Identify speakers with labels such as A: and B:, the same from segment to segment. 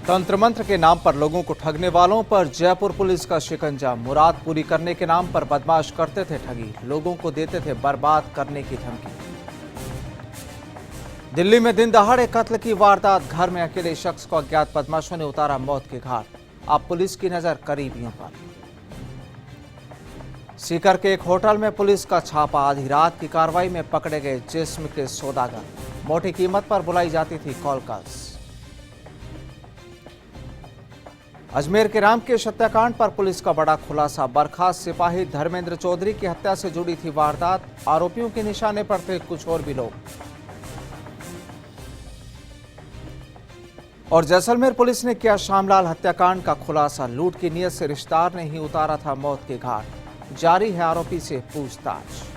A: तंत्र मंत्र के नाम पर लोगों को ठगने वालों पर जयपुर पुलिस का शिकंजा। मुराद पूरी करने के नाम पर बदमाश करते थे ठगी, लोगों को देते थे बर्बाद करने की धमकी। दिल्ली में दिन दहाड़े कत्ल की वारदात, घर में अकेले शख्स को अज्ञात बदमाशों ने उतारा मौत के घाट। अब पुलिस की नजर करीबियों पर। सीकर के एक होटल में पुलिस का छापा, आधी रात की कार्रवाई में पकड़े गए जिस्म के सौदागर। मोटी कीमत पर बुलाई जाती थी कॉल कॉल्स। अजमेर के रामकेश हत्याकांड पर पुलिस का बड़ा खुलासा, बर्खास्त सिपाही धर्मेंद्र चौधरी की हत्या से जुड़ी थी वारदात। आरोपियों के निशाने पर थे कुछ और भी लोग। और जैसलमेर पुलिस ने किया श्यामलाल हत्याकांड का खुलासा, लूट की नीयत से रिश्तेदार ने ही उतारा था मौत के घाट। जारी है आरोपी से पूछताछ।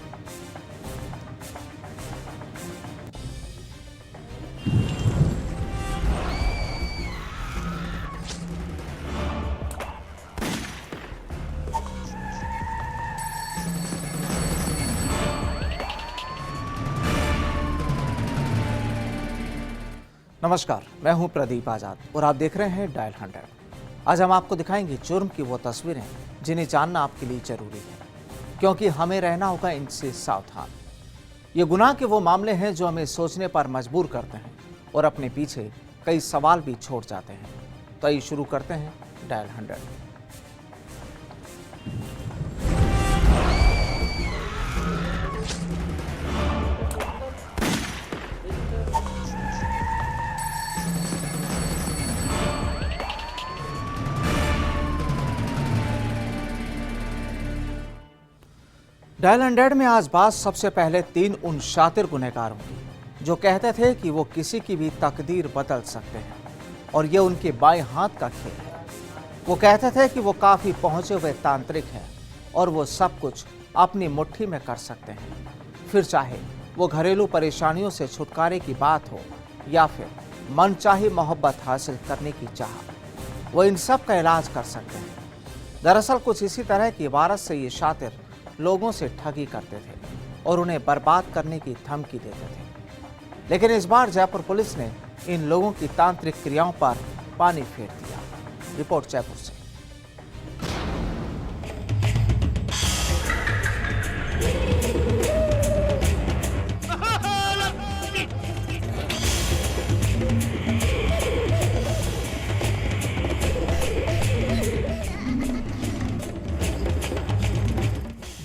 A: नमस्कार, मैं हूं प्रदीप आजाद और आप देख रहे हैं डायल 100। आज हम आपको दिखाएंगे जुर्म की वो तस्वीरें जिन्हें जानना आपके लिए जरूरी है, क्योंकि हमें रहना होगा इनसे सावधान। ये गुनाह के वो मामले हैं जो हमें सोचने पर मजबूर करते हैं और अपने पीछे कई सवाल भी छोड़ जाते हैं। तो आइए शुरू करते हैं डायल 100। डायल 100 में आज बात सबसे पहले 3 उन शातिर गुनहगारों की जो कहते थे कि वो किसी की भी तकदीर बदल सकते हैं और ये उनके बाएं हाथ का खेल है। वो कहते थे कि वो काफी पहुंचे हुए तांत्रिक हैं और वो सब कुछ अपनी मुट्ठी में कर सकते हैं, फिर चाहे वो घरेलू परेशानियों से छुटकारे की बात हो या फिर मनचाही मोहब्बत हासिल करने की चाह, वो इन सब का इलाज कर सकते हैं। दरअसल कुछ इसी तरह की इबारत से ये शातिर लोगों से ठगी करते थे और उन्हें बर्बाद करने की धमकी देते थे। लेकिन इस बार जयपुर पुलिस ने इन लोगों की तांत्रिक क्रियाओं पर पानी फेर दिया। रिपोर्ट जयपुर से।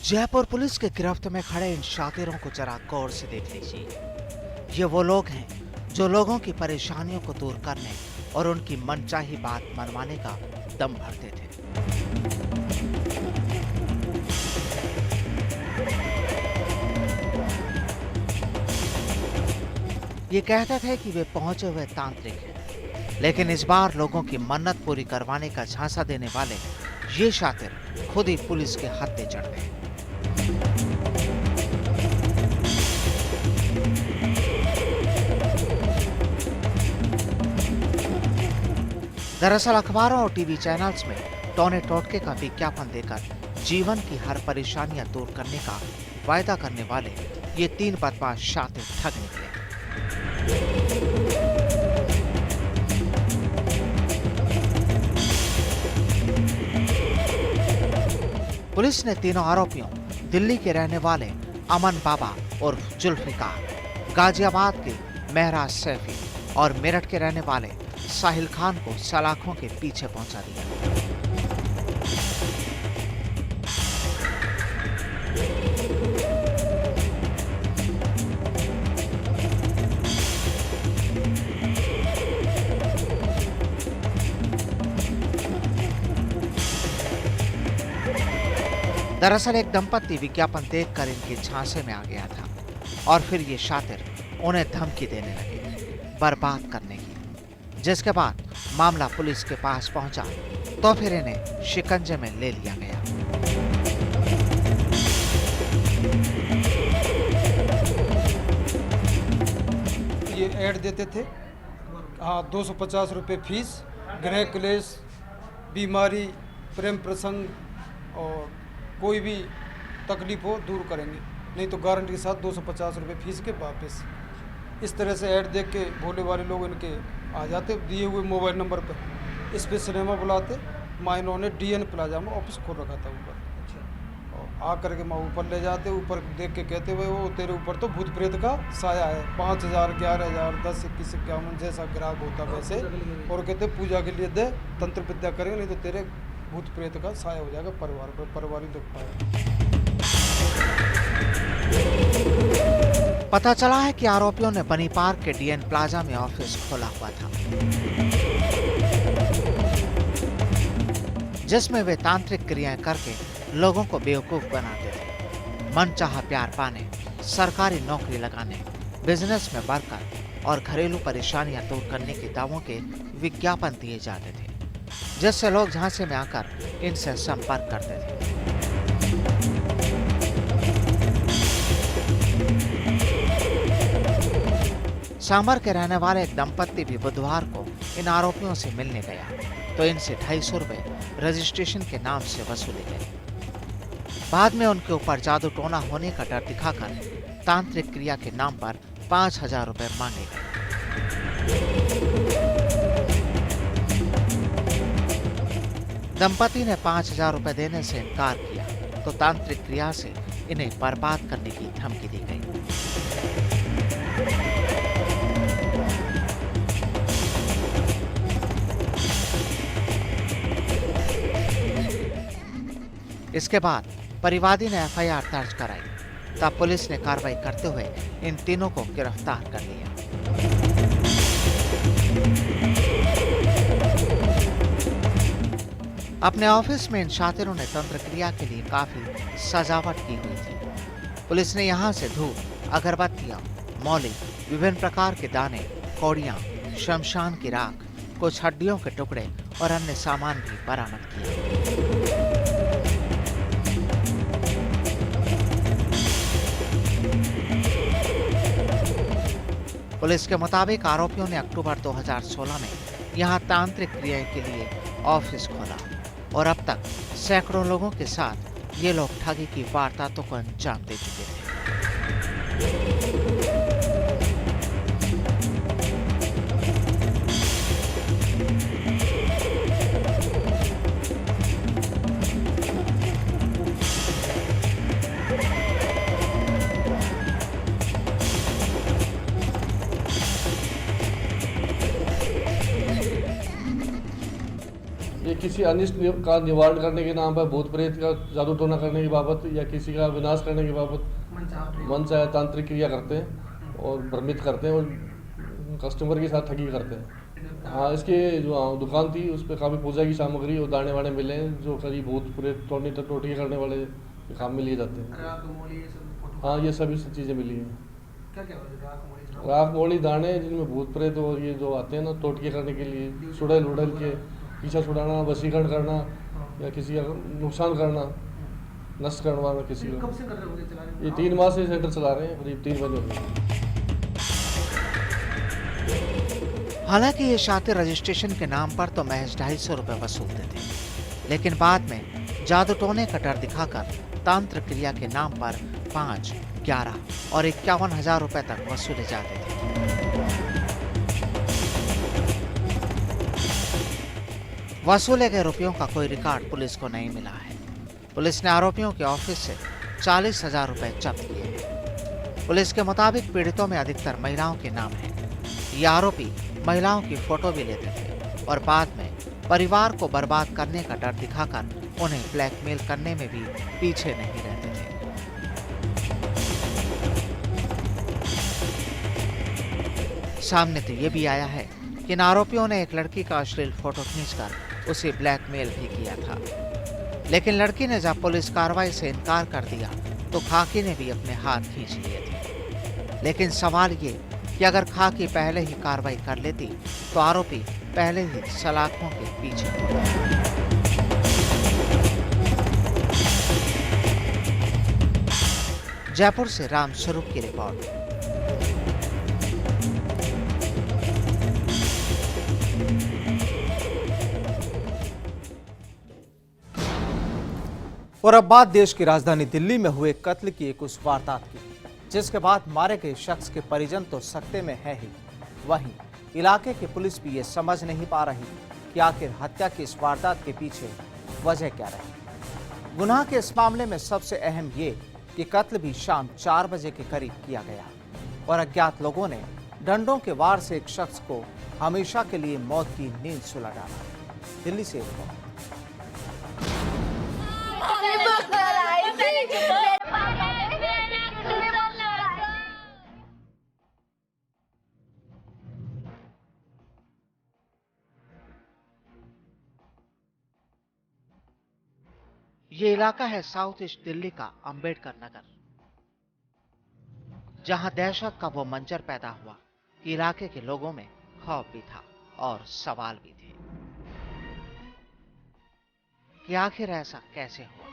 A: जयपुर पुलिस के गिरफ्त में खड़े इन शातिरों को जरा गौर से देख लीजिए। ये वो लोग हैं जो लोगों की परेशानियों को दूर करने और उनकी मनचाही बात मनवाने का दम भरते थे। ये कहते थे कि वे पहुंचे हुए तांत्रिक हैं, लेकिन इस बार लोगों की मन्नत पूरी करवाने का झांसा देने वाले ये शातिर खुद ही पुलिस के हत्थे चढ़ गए। दरअसल अखबारों और टीवी चैनल्स में टोने टोटके का विज्ञापन देकर जीवन की हर परेशानियां दूर करने का वायदा करने वाले ये 3 बदमाश शातिर ठग निकले। पुलिस ने तीनों आरोपियों दिल्ली के रहने वाले अमन बाबा उर्फ जुल्फिकार, गाजियाबाद के महराज सैफी और मेरठ के रहने वाले साहिल खान को सलाखों के पीछे पहुंचा दिया। दरअसल एक दंपति विज्ञापन देखकर इनके झांसे में आ गया था और फिर ये शातिर उन्हें धमकी देने लगे बर्बाद करने की, जिसके बाद मामला पुलिस के पास पहुंचा तो फिर इन्हें शिकंजे में ले लिया गया।
B: ये ऐड देते थे, हाँ, 250 रुपये फीस, गृह क्लेश, बीमारी, प्रेम प्रसंग और कोई भी तकलीफ हो दूर करेंगे, नहीं तो गारंटी के साथ 250 रुपये फीस के वापस। इस तरह से ऐड देख के भोले वाले लोग इनके आ जाते दिए हुए मोबाइल नंबर पर। इस पे सिनेमा बुलाते। माँ इन्होंने DN प्लाजा में ऑफिस खोल रखा था ऊपर। आ करके माँ ऊपर ले जाते, ऊपर देख के कहते भाई वो तेरे ऊपर तो भूत प्रेत का साया है, 5,000 11,000 10 21 51 जैसा ग्राहक होता वैसे, और कहते पूजा के लिए दे, तंत्र विद्या करेंगे नहीं तो तेरे भूत प्रेत का साया हो जाएगा परिवार पर, परिवार ही दुख पाएगा।
A: पता चला है कि आरोपियों ने बनी पार्क के DN प्लाजा में ऑफिस खोला हुआ था, जिसमें वे तांत्रिक क्रियाएं करके लोगों को बेवकूफ बनाते थे। मनचाहा प्यार पाने, सरकारी नौकरी लगाने, बिजनेस में बढ़कर और घरेलू परेशानियां दूर करने के दावों के विज्ञापन दिए जाते थे, जिससे लोग झांसे में आकर इनसे संपर्क करते थे। सांभर के रहने वाले एक दंपत्ति भी बुधवार को इन आरोपियों से मिलने गया तो इनसे 250 रुपए रजिस्ट्रेशन के नाम से वसूले गए। बाद में उनके ऊपर जादू टोना होने का डर दिखाकर तांत्रिक क्रिया के नाम पर 5,000 रुपए मांगे गए। दंपति ने 5,000 रुपए देने से इनकार किया तो तांत्रिक क्रिया से इन्हें बर्बाद करने की धमकी दी गई। इसके बाद परिवादी ने FIR दर्ज कराई। तब पुलिस ने कार्रवाई करते हुए इन तीनों को गिरफ्तार कर लिया। अपने ऑफिस में इन शातिरों ने तंत्र क्रिया के लिए काफी सजावट की हुई थी। पुलिस ने यहां से धूप, अगरबत्तियां, मौली, विभिन्न प्रकार के दाने, कौड़ियां, शमशान की राख, कुछ हड्डियों के टुकड़े और अन्य सामान भी बरामद किए। पुलिस के मुताबिक आरोपियों ने अक्टूबर 2016 में यहां तांत्रिक क्रिया के लिए ऑफिस खोला और अब तक सैकड़ों लोगों के साथ ये लोग ठगी की वारदातों को अंजाम दे चुके थे।
C: ये किसी अनिष्ट का निवारण करने के नाम पर भूत प्रेत का जादू टोना करने की बाबत या किसी का विनाश करने की बाबत मन चाहे तांत्रिक क्रिया करते हैं और भ्रमित करते हैं और कस्टमर के साथ ठगी करते हैं। हाँ, इसकी जो दुकान थी उस पर काफ़ी पूजा की सामग्री और दाने वाने मिले हैं जो करीब भूत प्रेत टोटके करने वाले काम में लिए जाते हैं। हाँ, ये सभी चीज़ें मिली हैं। राख मोली दाने जिनमें भूत प्रेत और ये जो आते हैं ना टोटके करने के लिए, चुड़ैल उड़ैल के पीछा छुड़ाना, वशीकरण करना या किसी का नुकसान करना, नष्ट करवाना किसी का। कब से कर रहे हो? ये 3 माह से सेंटर चला रहे हैं, करीब 3 महीने हो गए।
A: हालांकि ये शातिर रजिस्ट्रेशन के नाम पर तो महज 250 रुपए वसूलते थे, लेकिन बाद में जादू टोने का डर दिखाकर तांत्र क्रिया के नाम पर 5, 11 और 51,000 रुपए तक वसूले जाते थे। वसूले गए रुपयों का कोई रिकॉर्ड पुलिस को नहीं मिला है। पुलिस ने आरोपियों के ऑफिस से 40,000 रुपए जब्त किए हैं। पुलिस के मुताबिक पीड़ितों में अधिकतर महिलाओं के नाम हैं। ये आरोपी महिलाओं की फोटो भी लेते थे और बाद में परिवार को बर्बाद करने का डर दिखाकर उन्हें ब्लैकमेल करने में भी पीछे नहीं रहते थे। सामने तो ये भी आया है कि इन आरोपियों ने एक लड़की का अश्लील फोटो खींचकर उसे ब्लैकमेल भी किया था, लेकिन लड़की ने जब पुलिस कार्रवाई से इनकार कर दिया तो खाकी ने भी अपने हाथ खींच लिए थे। लेकिन सवाल ये कि अगर खाकी पहले ही कार्रवाई कर लेती तो आरोपी पहले ही सलाखों के पीछे होता। जयपुर से राम स्वरूप की रिपोर्ट। और अब बात देश की राजधानी दिल्ली में हुए कत्ल की एक उस वारदात की, जिसके बाद मारे गए शख्स के परिजन तो सकते में है ही, वहीं इलाके की पुलिस भी ये समझ नहीं पा रही कि आखिर हत्या की इस वारदात के पीछे वजह क्या रही। गुनाह के इस मामले में सबसे अहम ये कि कत्ल भी शाम 4 बजे के करीब किया गया और अज्ञात लोगों ने डंडों के वार से एक शख्स को हमेशा के लिए मौत की नींद सुला डाला। दिल्ली से रिपोर्ट। ये इलाका है साउथ ईस्ट दिल्ली का अंबेडकर नगर, जहां दहशत का वो मंजर पैदा हुआ कि इलाके के लोगों में खौफ भी था और सवाल भी थे कि आखिर ऐसा कैसे हुआ।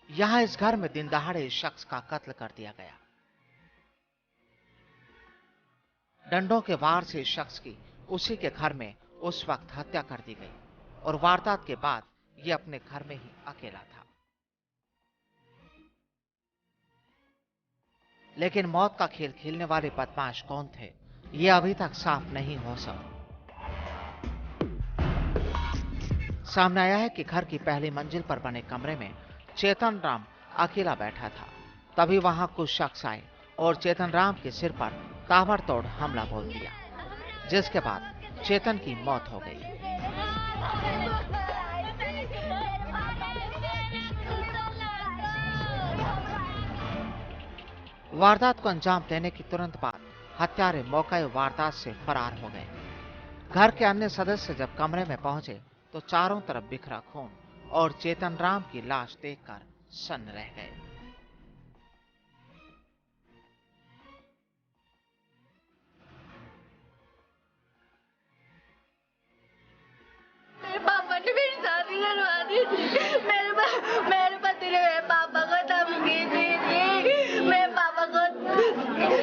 A: यहां इस घर में दिन दहाड़े इस शख्स का कत्ल कर दिया गया। डंडों के वार से इस शख्स की उसी के घर में उस वक्त हत्या कर दी गई और वारदात के बाद ये अपने घर में ही अकेला था। लेकिन मौत का खेल खेलने वाले बदमाश कौन थे, ये अभी तक साफ नहीं हो सका। सामने आया है कि घर की पहली मंजिल पर बने कमरे में चेतन राम अकेला बैठा था। तभी वहां कुछ शख्स आए और चेतन राम के सिर पर ताबड़तोड़ हमला बोल दिया, जिसके बाद चेतन की मौत हो गई। वारदात को अंजाम देने की तुरंत बाद हत्यारे मौके वारदात से फरार हो गए। घर के अन्य सदस्य जब कमरे में पहुंचे तो चारों तरफ बिखरा खून और चेतन राम की लाश देखकर सन्न रह गए।
D: मेरे पापा ने मेरी शादी करवा दी थी। मेरे पति ने मेरे पापा को धमकी दी थी। मेरे पापा को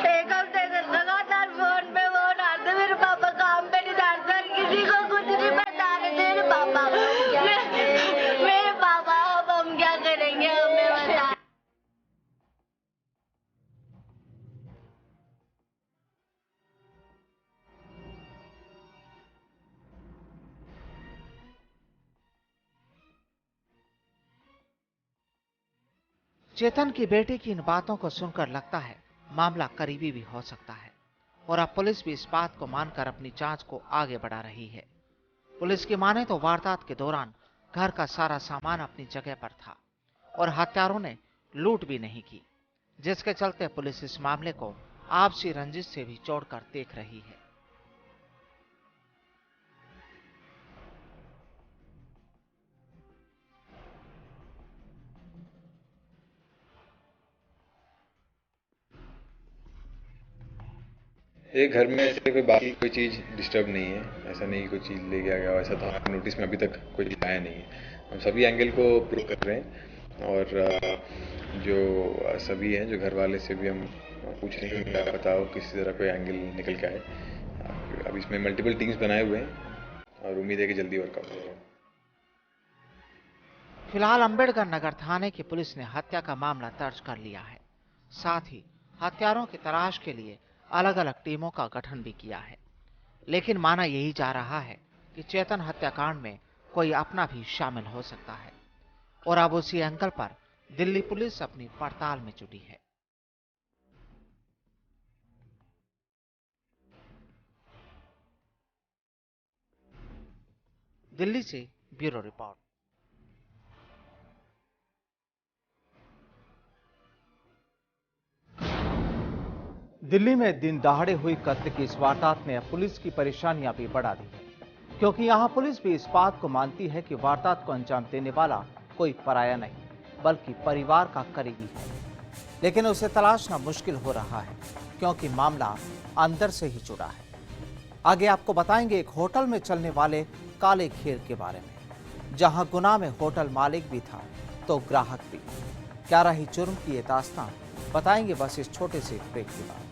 D: एक हफ्ते से लगातार फोन पे फोन आते। मेरे पापा काम पे नहीं जाते, किसी को कुछ नहीं बता रहे थे। मेरे पापा अब हम क्या करेंगे, हमें बता।
A: चेतन की बेटी की इन बातों को सुनकर लगता है मामला करीबी भी हो सकता है और अब पुलिस भी इस बात को मानकर अपनी जांच को आगे बढ़ा रही है। पुलिस की माने तो वारदात के दौरान घर का सारा सामान अपनी जगह पर था और हत्यारों ने लूट भी नहीं की, जिसके चलते पुलिस इस मामले को आपसी रंजिश से भी जोड़कर देख रही है।
E: एक घर में से कोई बाकी कोई चीज़ डिस्टर्ब नहीं है, ऐसा नहीं कि कोई चीज़ ले गया गया, ऐसा तो हमारे नोटिस में अभी तक कोई चीज़ आया नहीं है। हम सभी एंगल को प्रूव कर रहे हैं और जो सभी हैं, जो घर वाले से भी हम पूछ रहे हैं कि बताओ किसी तरह कोई एंगल निकल के आए। अब इसमें मल्टीपल टीम्स बनाए हुए हैं और उम्मीद है कि जल्दी वर्कआउट होगा।
A: फिलहाल अंबेडकर नगर थाने की पुलिस ने हत्या का मामला दर्ज कर लिया है। साथ ही हत्यारों की तलाश के लिए अलग अलग टीमों का गठन भी किया है। लेकिन माना यही जा रहा है कि चेतन हत्याकांड में कोई अपना भी शामिल हो सकता है और अब उसी एंगल पर दिल्ली पुलिस अपनी पड़ताल में जुटी है। दिल्ली से ब्यूरो रिपोर्ट। दिल्ली में दिन दहाड़े हुई कत्ल की इस वारदात ने पुलिस की परेशानियां भी बढ़ा दी है, क्योंकि यहां पुलिस भी इस बात को मानती है कि वारदात को अंजाम देने वाला कोई पराया नहीं बल्कि परिवार का करीबी है। लेकिन उसे तलाशना मुश्किल हो रहा है क्योंकि मामला अंदर से ही जुड़ा है। आगे आपको बताएंगे एक होटल में चलने वाले काले खेल के बारे में, जहां गुनाह में होटल मालिक भी था तो ग्राहक भी। क्या रही जुर्म की ये दास्तान, बताएंगे बस इस छोटे से ब्रेक के बाद।